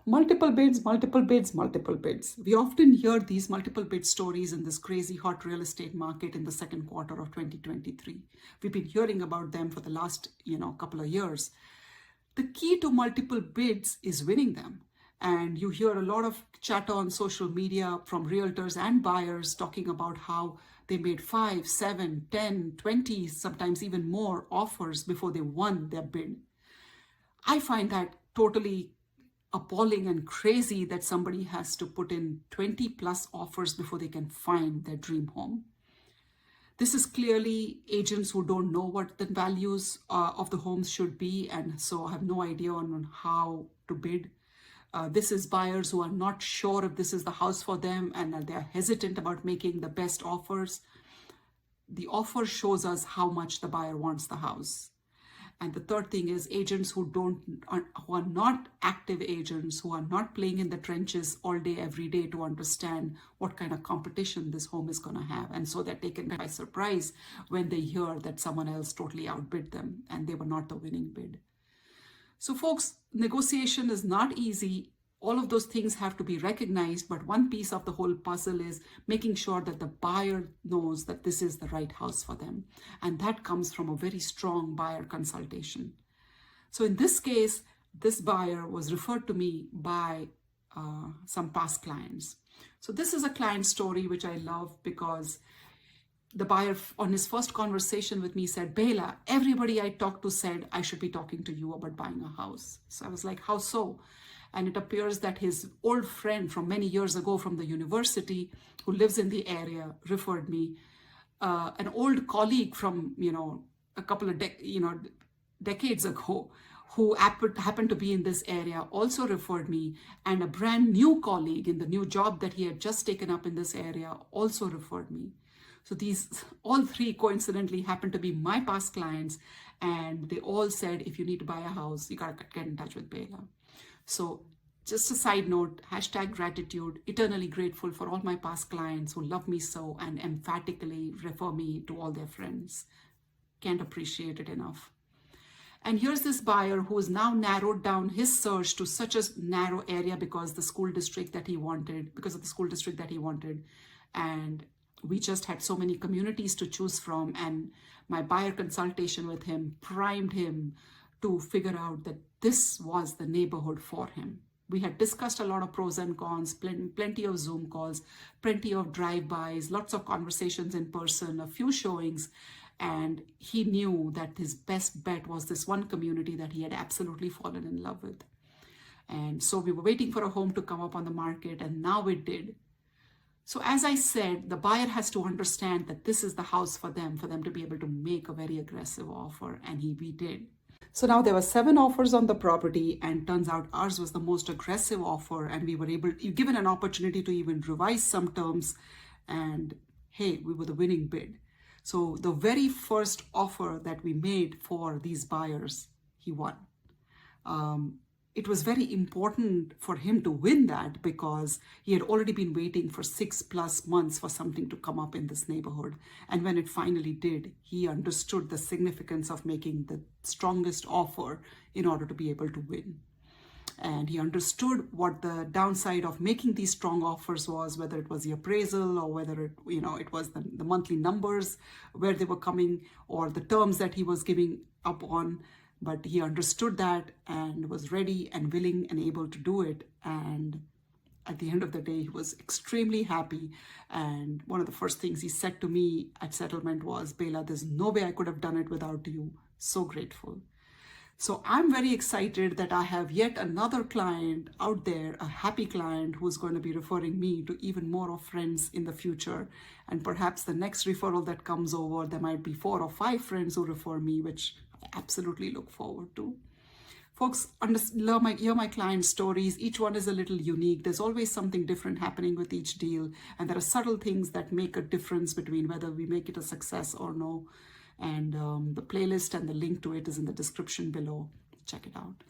Multiple bids, multiple bids, multiple bids. We often hear these multiple bid stories in this crazy hot real estate market in the second quarter of 2023. We've been hearing about them for the last, couple of years. The key to multiple bids is winning them. And you hear a lot of chatter on social media from realtors and buyers talking about how they made 5, 7, 10, 20, sometimes even more offers before they won their bid. I find that totally appalling and crazy that somebody has to put in 20 plus offers before they can find their dream home. This is clearly agents who don't know what the values of the homes should be and so have no idea on how to bid. This is buyers who are not sure if this is the house for them and they're hesitant about making the best offers. The offer shows us how much the buyer wants the house. And the third thing is agents who are not active agents, who are not playing in the trenches all day, every day to understand what kind of competition this home is going to have. And so that they can be by surprise when they hear that someone else totally outbid them and they were not the winning bid. So folks, negotiation is not easy. All of those things have to be recognized, but one piece of the whole puzzle is making sure that the buyer knows that this is the right house for them. And that comes from a very strong buyer consultation. So in this case, this buyer was referred to me by some past clients. So this is a client story which I love because the buyer on his first conversation with me said, Bela, everybody I talked to said I should be talking to you about buying a house. So I was like, how so? And it appears that his old friend from many years ago from the university who lives in the area referred me. An old colleague from, a couple of decades ago who happened to be in this area also referred me. And a brand new colleague in the new job that he had just taken up in this area also referred me. So these all three coincidentally happened to be my past clients. And they all said, if you need to buy a house, you got to get in touch with Bela. So just a side note, #gratitude, eternally grateful for all my past clients who love me so and emphatically refer me to all their friends. Can't appreciate it enough. And here's this buyer who has now narrowed down his search to such a narrow area because of the school district that he wanted. And we just had so many communities to choose from. And my buyer consultation with him primed him to figure out that this was the neighborhood for him. We had discussed a lot of pros and cons, plenty of Zoom calls, plenty of drive-bys, lots of conversations in person, a few showings, and he knew that his best bet was this one community that he had absolutely fallen in love with. And so we were waiting for a home to come up on the market, and now it did. So as I said, the buyer has to understand that this is the house for them to be able to make a very aggressive offer, and we did. So now there were 7 offers on the property, and turns out ours was the most aggressive offer, and we were given an opportunity to even revise some terms, and hey, we were the winning bid. So the very first offer that we made for these buyers, he won. It was very important for him to win that because he had already been waiting for 6+ months for something to come up in this neighborhood. And when it finally did, he understood the significance of making the strongest offer in order to be able to win. And he understood what the downside of making these strong offers was, whether it was the appraisal or whether it was the monthly numbers, where they were coming, or the terms that he was giving up on. But he understood that and was ready and willing and able to do it. And at the end of the day, he was extremely happy. And one of the first things he said to me at settlement was, Bela, there's no way I could have done it without you. So grateful. So I'm very excited that I have yet another client out there, a happy client who's going to be referring me to even more of friends in the future. And perhaps the next referral that comes over, there might be 4 or 5 friends who refer me, which I absolutely look forward to. Folks, hear my client stories. Each one is a little unique. There's always something different happening with each deal. And there are subtle things that make a difference between whether we make it a success or no. And the playlist and the link to it is in the description below. Check it out.